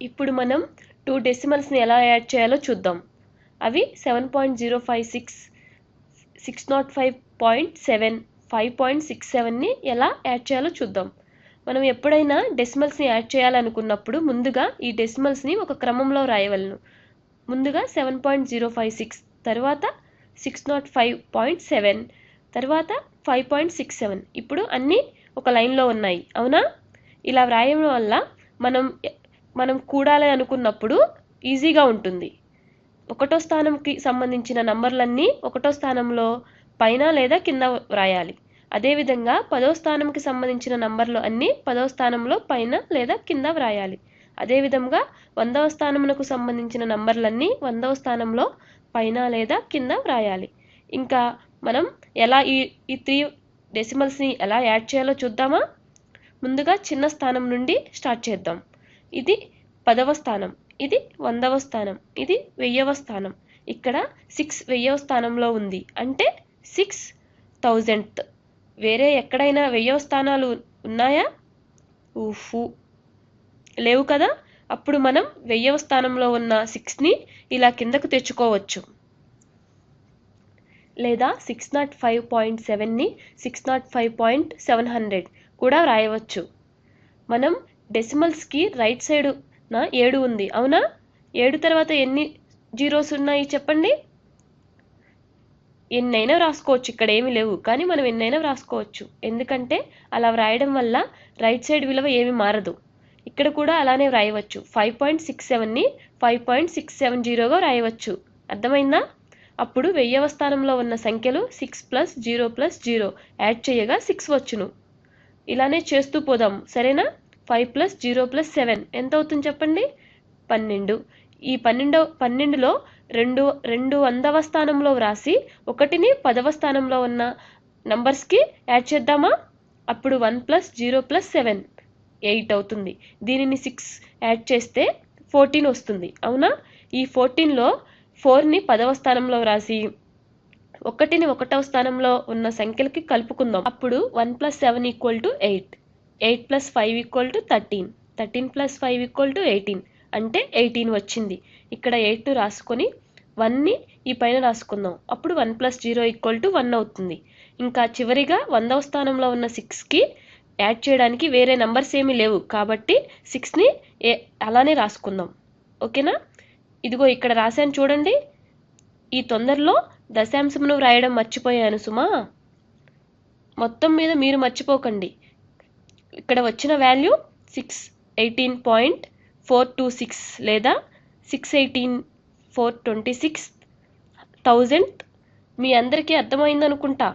ఇప్పుడు మనం 2 డెసిమల్స్ని ఎలా యాడ్ చేయాలో చూద్దాం. అవి 7.056, 605.7, 5.67ని ఎలా యాడ్ చేయాలో చూద్దాం. మనం ఎప్పుడైనా డెసిమల్స్ని యాడ్ చేయాలనుకున్నప్పుడు ముందుగా ఈ డెసిమల్స్ని ఒక క్రమంలో రాయవలను. ముందుగా 7.056, తర్వాత 605.7, తర్వాత 5.67. ఇప్పుడు అన్నీ ఒక లైన్లో ఉన్నాయి, అవునా? ఇలా వ్రాయడం వల్ల మనం కూడాలి అనుకున్నప్పుడు ఈజీగా ఉంటుంది. 1వ స్థానంకి సంబంధించిన నంబర్లన్నీ 1వ స్థానంలో పైన లేదా కింద వ్రాయాలి. అదేవిధంగా 10వ స్థానంకి సంబంధించిన నంబర్లు అన్నీ 10వ స్థానంలో పైన లేదా కింద వ్రాయాలి. అదేవిధంగా 100వ స్థానమునకు సంబంధించిన నంబర్లన్నీ 100వ స్థానంలో పైన లేదా కింద వ్రాయాలి. ఇంకా మనం ఎలా ఈ 3 డెసిమల్స్ని ఎలా యాడ్ చేయాలో చూద్దామా? ముందుగా చిన్న స్థానం నుండి స్టార్ట్ చేద్దాం. ఇది 10వ స్థానం, ఇది 100వ స్థానం, ఇది 1000వ స్థానం. ఇక్కడ 6 1000వ స్థానంలో ఉంది, అంటే 6000th. వేరే ఎక్కడైనా 1000వ స్థానాలు ఉన్నాయా? లేవు కదా. అప్పుడు మనం 1000వ స్థానంలో ఉన్న 6ని ఇలా కిందకు తెచ్చుకోవచ్చు. లేదా 605.7ని 605.700 కూడా వ్రాయవచ్చు. మనం డెసిమల్స్కి రైట్ సైడున 7 ఉంది, అవునా? 7 తర్వాత ఎన్ని జీరోస్ ఉన్నాయి చెప్పండి. ఎన్నైనా రాసుకోవచ్చు, ఇక్కడ ఏమి లేవు, కానీ మనం ఎన్నైనా రాసుకోవచ్చు. ఎందుకంటే అలా వ్రాయడం వల్ల రైట్ సైడ్ విలువ ఏమి మారదు. ఇక్కడ కూడా అలానే వ్రాయవచ్చు. 5.67ని 5.670గా వ్రాయవచ్చు. అర్థమైందా? అప్పుడు 1000వ స్థానంలో ఉన్న సంఖ్యలు 6 + 0 + 0 యాడ్ చేయగా 6 వచ్చును. ఇలానే చేస్తూ పోదాం, సరేనా? 5 + 0 + 7 ఎంత అవుతుంది చెప్పండి? 12. ఈ 12లో 200వ స్థానంలో వ్రాసి 1ని 10వ స్థానంలో ఉన్న నంబర్స్కి యాడ్ చేద్దామా? అప్పుడు 1 + 0 + 7 8 అవుతుంది. దీనిని 6 యాడ్ చేస్తే 14 వస్తుంది, అవునా? ఈ 14లో 4ని 10వ స్థానంలో వ్రాసి 1ని 1వ స్థానంలో ఉన్న సంఖ్యలకి కలుపుకుందాం. అప్పుడు 1 + 7 = 8, 8 + 5 = 13, 13 + 5 = 18, అంటే 18 వచ్చింది. ఇక్కడ 8ను రాసుకొని 1ని ఈ పైన రాసుకుందాం. అప్పుడు 1 + 0 = 1 అవుతుంది. ఇంకా చివరిగా 100వ స్థానంలో ఉన్న 6కి యాడ్ చేయడానికి వేరే నంబర్స్ ఏమీ లేవు, కాబట్టి 6ని అలానే రాసుకుందాం. ఓకేనా? ఇదిగో ఇక్కడ రాశాను చూడండి. ఈ తొందరలో దశాంశమును వ్రాయడం మర్చిపోయాను సుమా. మొత్తం మీద మీరు మర్చిపోకండి. ఇక్కడ వచ్చిన వాల్యూ 618.426 లేదా 618,426,1000. మీ అందరికీ అర్థమైందనుకుంటా.